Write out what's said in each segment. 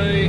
anyway,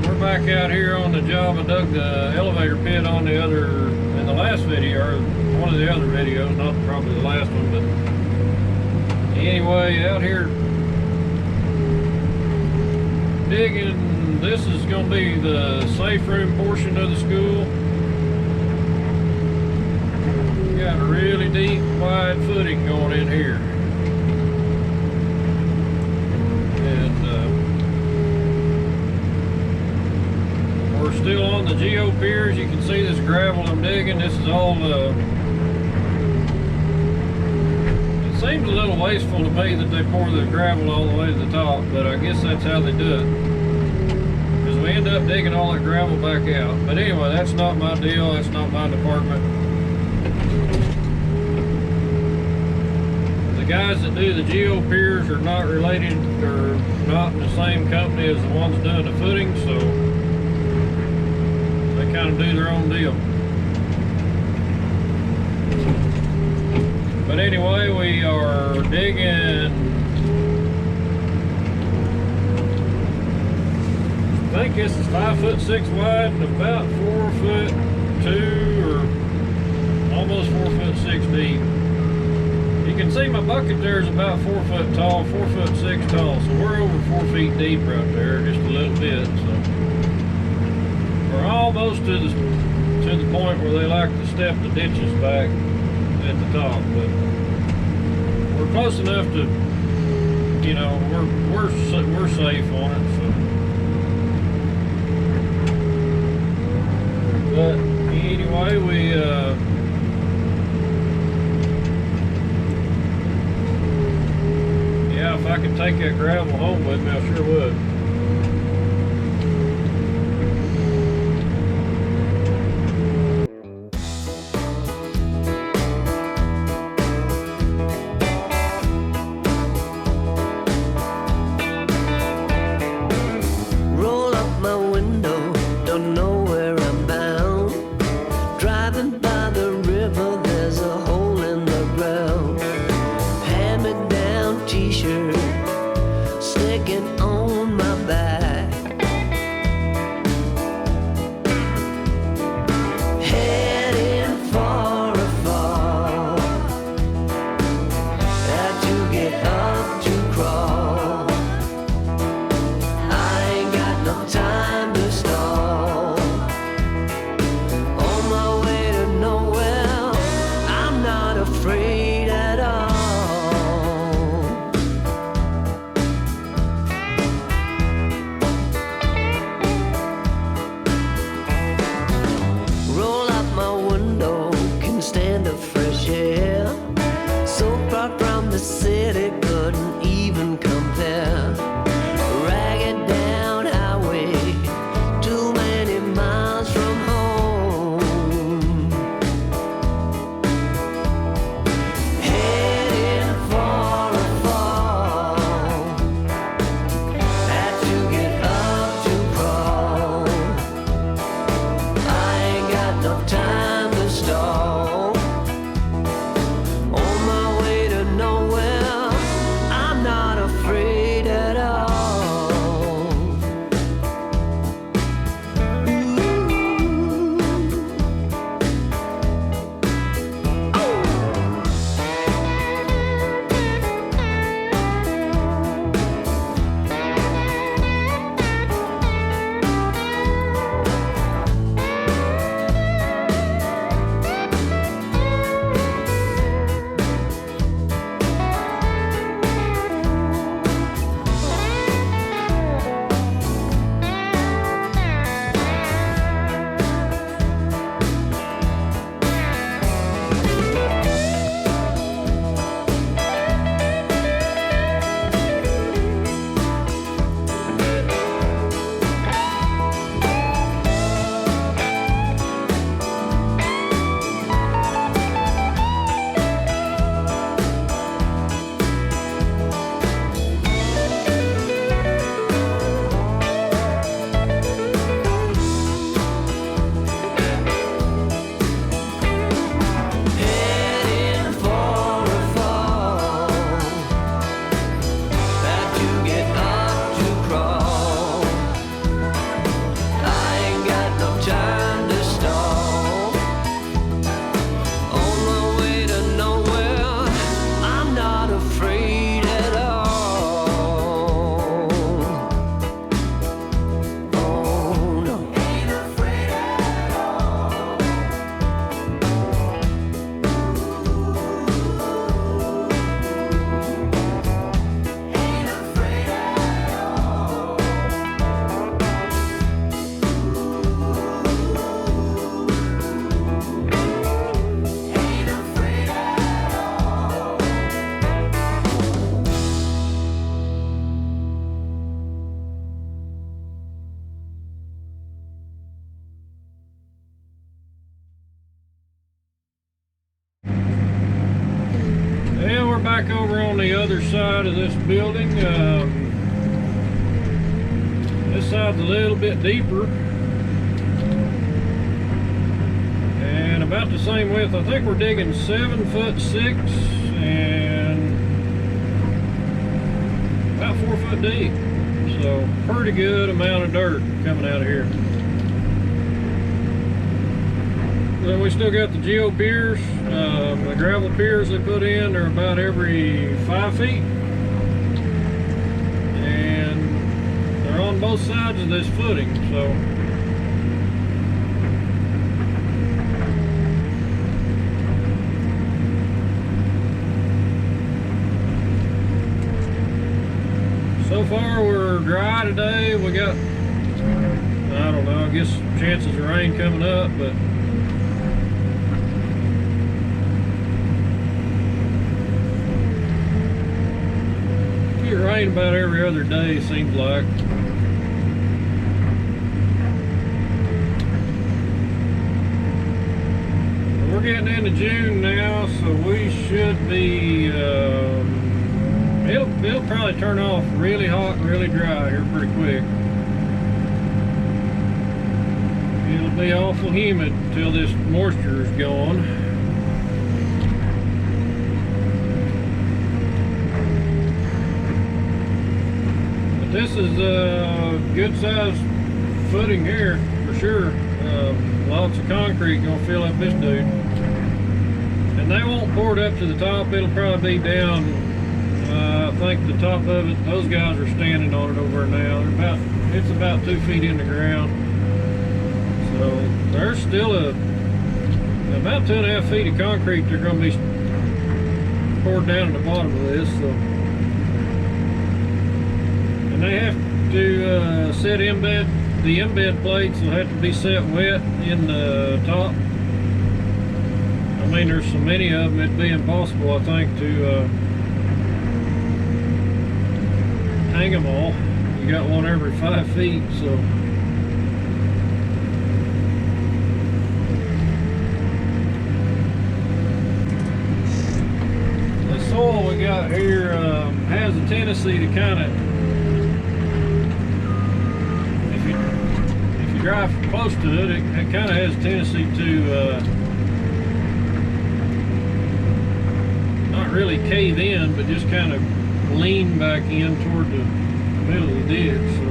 we're back out here on the job. I dug the elevator pit on in the last video, or one of the other videos, not probably the last one, but anyway, out here digging. This is going to be the safe room portion of the school. Got a really deep, wide footing going in here. And we're still on the geo piers. You can see this gravel I'm digging. This is all, it seems a little wasteful to me that they pour the gravel all the way to the top, but I guess that's how they do it. Because we end up digging all that gravel back out. But anyway, that's not my deal. That's not my department. The guys that do the geo piers are not related, or not in the same company as the ones doing the footing, so they kind of do their own deal. But anyway, we are digging, I think this is 5'6" wide and about 4'2" or almost 4'6" deep. You can see my bucket there is about 4 foot tall, 4'6" tall, so we're over 4 feet deep right there, just a little bit. So we're almost to the point where they like to step the ditches back at the top, but we're close enough to, you know, we're safe on it. So, but anyway, if I could take that gravel home with me, I sure would. Roll up my window, don't know where I'm bound. Driving by the river, there's a hole in the ground. Hand-me-down t-shirt sticking on my back. Heading for a fall. Had to get up to crawl. I ain't got no time to stall. On my way to nowhere, I'm not afraid at all. back over on the other side of this building. This side's a little bit deeper. And about the same width. I think we're digging 7'6" and about 4 foot deep. So pretty good amount of dirt coming out of here. Then we still got the geo piers. The gravel piers they put in are about every 5 feet. And they're on both sides of this footing, so so far we're dry today. We got, I don't know, I guess chances of rain coming up, but it rain about every other day, seems like. We're getting into June now, so we should be it'll probably turn off really hot and really dry here pretty quick. It'll be awful humid until this moisture is gone. But this is a good sized footing here for sure. Lots of concrete gonna fill up this dude. And they won't pour it up to the top, it'll probably be down. I think the top of it, those guys are standing on it over now. It's about 2 feet in the ground. So there's still about 2.5 feet of concrete they're going to be poured down at the bottom of this. So, and they have to set the embed plates will have to be set wet in the top. I mean, there's so many of them, it'd be impossible, I think, to hang them all. You got one every 5 feet, so the soil we got here has a tendency to kind of, if you drive close to it, it kind of has a tendency to not really cave in, but just kind of lean back in toward the middle of the ditch. So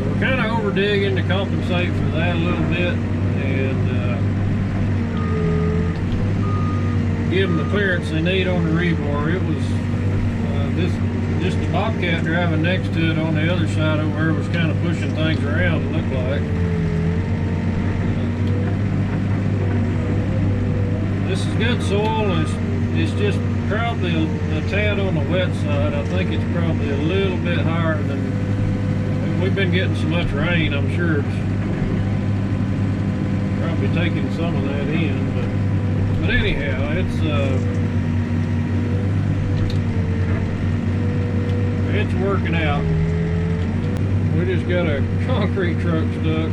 we're kind of over digging to compensate for that a little bit and give them the clearance they need on the rebar. It was just the Bobcat driving next to it on the other side over there was kind of pushing things around, it looked like. This is good soil, and it's just probably a tad on the wet side. I think it's probably a little bit higher than, we've been getting so much rain, I'm sure it's probably taking some of that in, but anyhow, it's working out. We just got a concrete truck stuck.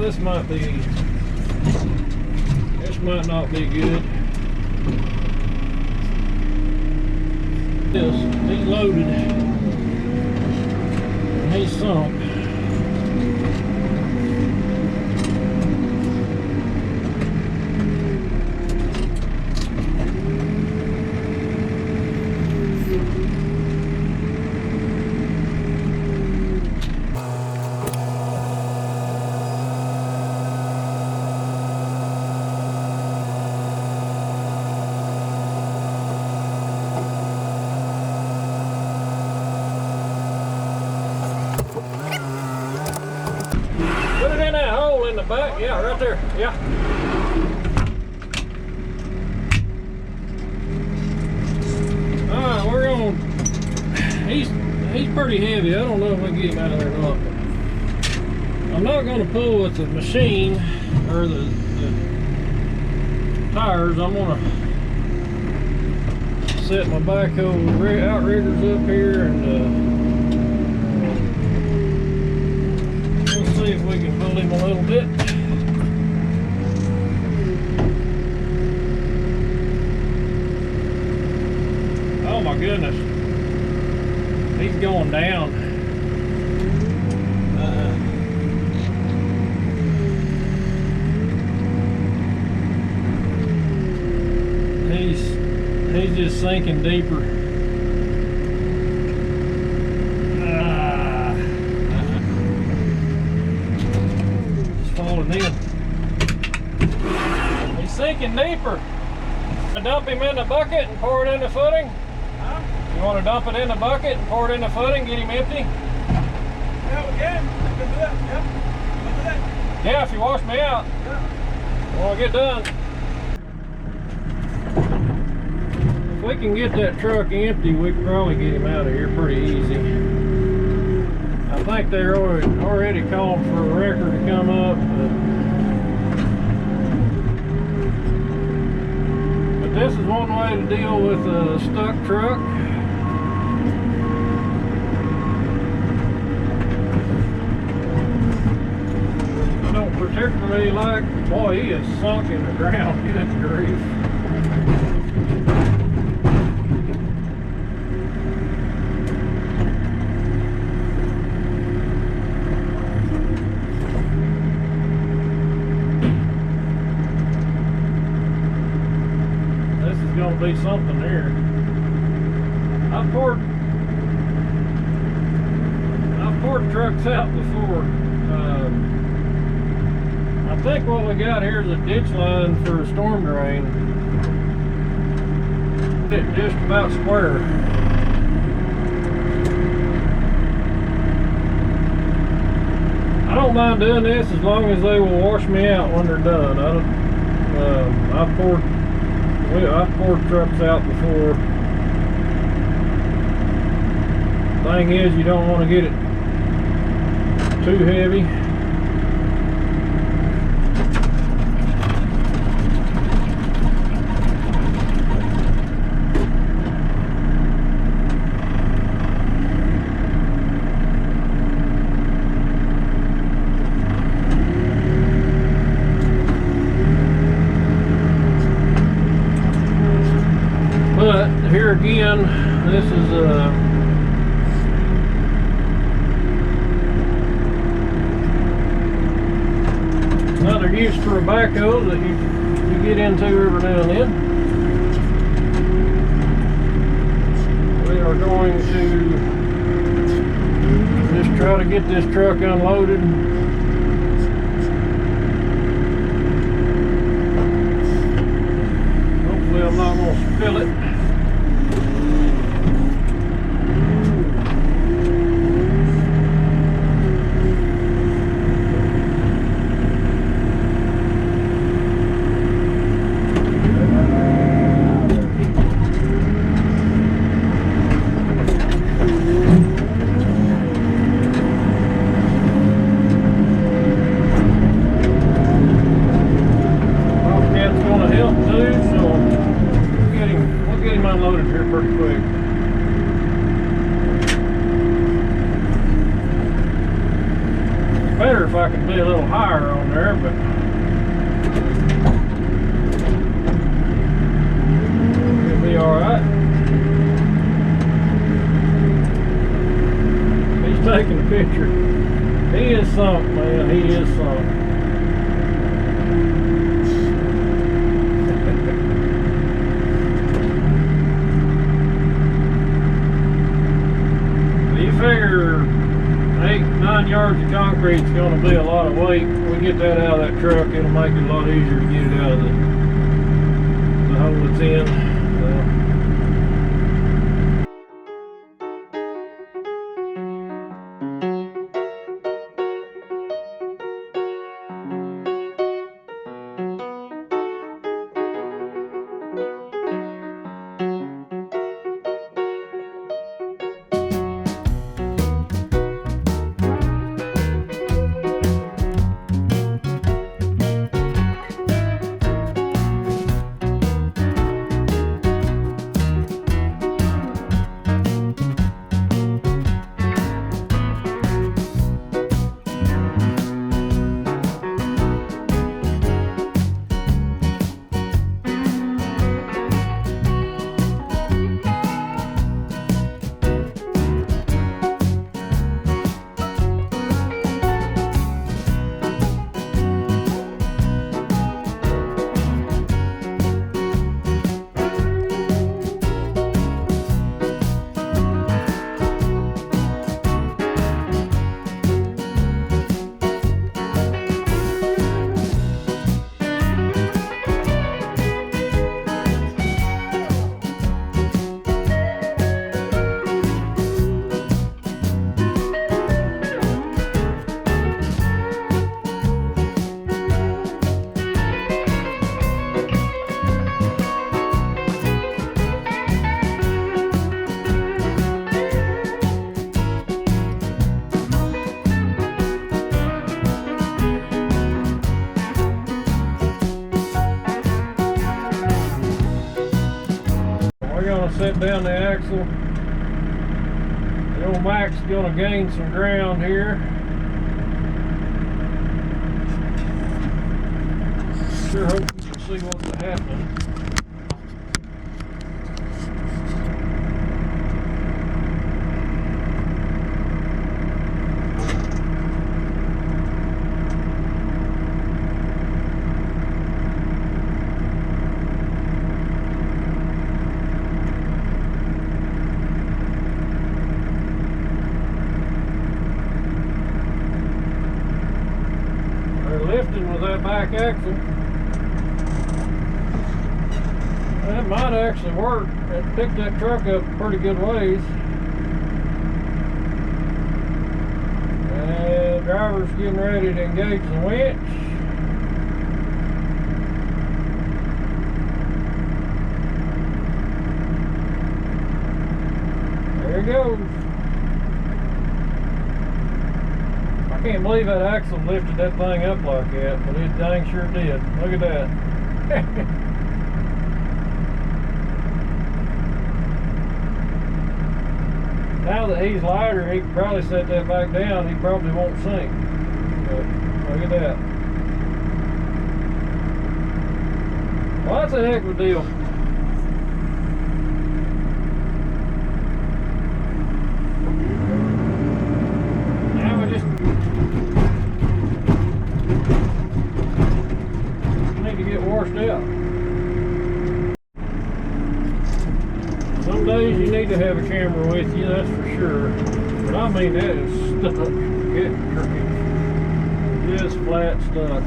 This might not be good. He's loaded. He's sunk. Put it in that hole in the back. Yeah, right there. Yeah. Alright, we're going. He's pretty heavy. I don't know if we can get him out of there or not. I'm not going to pull with the machine or the tires. I'm going to set my backhoe outriggers up here and see if we can pull him a little bit. my goodness. He's going down. He's just sinking deeper. He's falling in. He's sinking deeper. Dump him in the bucket and pour it in the footing? Huh? You want to dump it in the bucket and pour it in the footing, get him empty? Yeah, we can. We can do that. Yep. We can do that. Yeah, if you wash me out. Yeah. When I get done. If we can get that truck empty, we can probably get him out of here pretty easy. I think they're already called for a wrecker to come up, but this is one way to deal with a stuck truck. I don't particularly like, boy, he is sunk in the ground, good grief. This is gonna be something here. I've poured trucks out before. I think what we got here is a ditch line for a storm drain. It's just about square. I don't mind doing this as long as they will wash me out when they're done. I've poured trucks out before. Thing is, you don't want to get it too heavy. But here again, this is another use for a backhoe that you get into every now and then. We are going to just try to get this truck unloaded. Hopefully I'm not going to spill it. Unloaded here pretty quick. Better if I could be a little higher on there, but it'll be alright. He's taking a picture. He is sunk, man. He is sunk. Figure 8-9 yards of concrete is going to be a lot of weight. When we get that out of that truck, it'll make it a lot easier to get it out of the hole it's in. lift down the axle. The old Mac's gonna gain some ground here. Sure hope you can see what's happening. Lifting with that back axle. That might actually work. It picked that truck up pretty good ways. And the driver's getting ready to engage the winch. There he goes. I can't believe that axle lifted that thing up like that, but it dang sure did. Look at that. Now that he's lighter, he can probably set that back down. He probably won't sink. But look at that. Well, that's a heck of a deal. Washed out. Some days you need to have a camera with you, that's for sure. But I mean, that is stuck. Get crooked. Just flat stuck.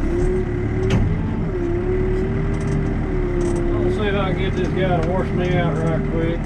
I'll see if I can get this guy to wash me out right quick.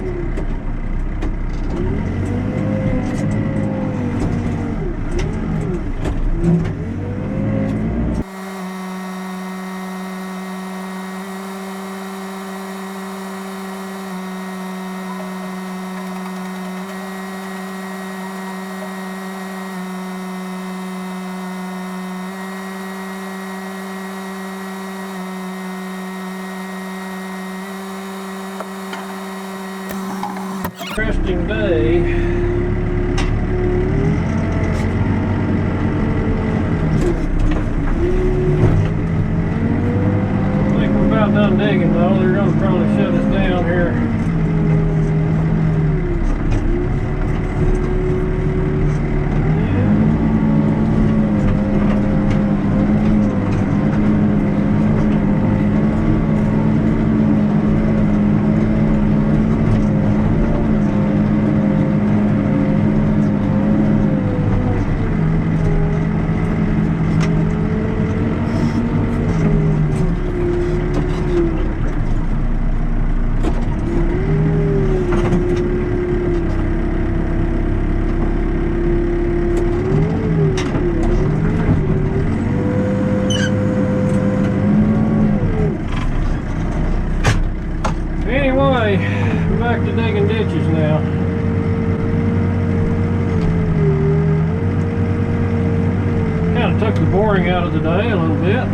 Interesting day. I think we're about done digging though. They're going to probably shut us down here. Anyway, we're back to digging ditches now. Kind of took the boring out of the day a little bit.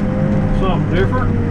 Something different.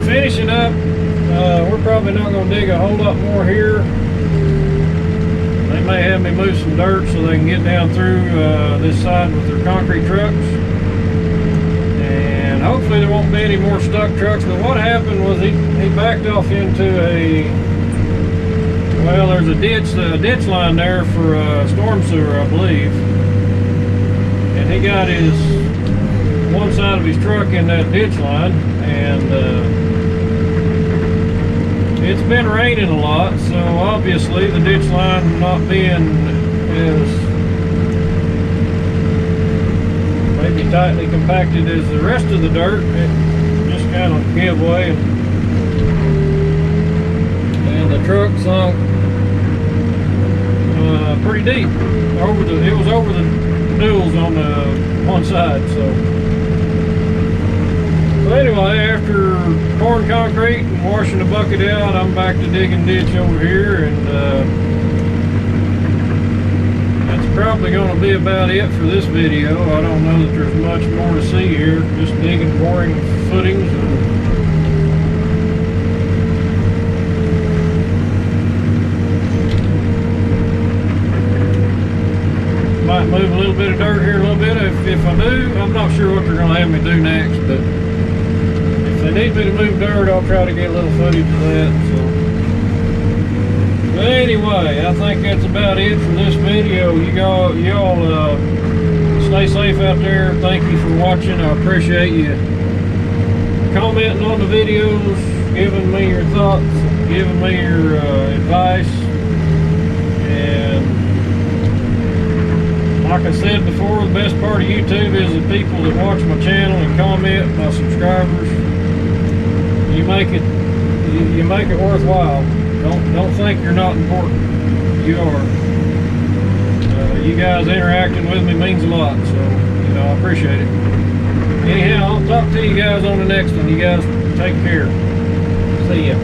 Finishing up, we're probably not going to dig a whole lot more here. They may have me move some dirt so they can get down through this side with their concrete trucks. And hopefully there won't be any more stuck trucks. But what happened was he backed off into well, there's a ditch line there for storm sewer, I believe. And he got his one side of his truck in that ditch line, and it's been raining a lot, so obviously the ditch line not being as maybe tightly compacted as the rest of the dirt, it just kind of gave way, and the truck sunk pretty deep. It was over the duals on the one side. So anyway, after pouring concrete and washing the bucket out, I'm back to digging ditch over here, and that's probably going to be about it for this video. I don't know that there's much more to see here. Just digging, pouring footings, and might move a little bit of dirt here a little bit. If I do, I'm not sure what they're going to have me do next, but if they need me to move dirt, I'll try to get a little footage of that. So, but anyway, I think that's about it for this video. Y'all stay safe out there. Thank you for watching. I appreciate you commenting on the videos, giving me your thoughts, giving me your advice. Like I said before, the best part of YouTube is the people that watch my channel and comment, my subscribers. You make it worthwhile. Don't think you're not important. You are. You guys interacting with me means a lot, so I appreciate it. Anyhow, I'll talk to you guys on the next one. You guys take care. See ya.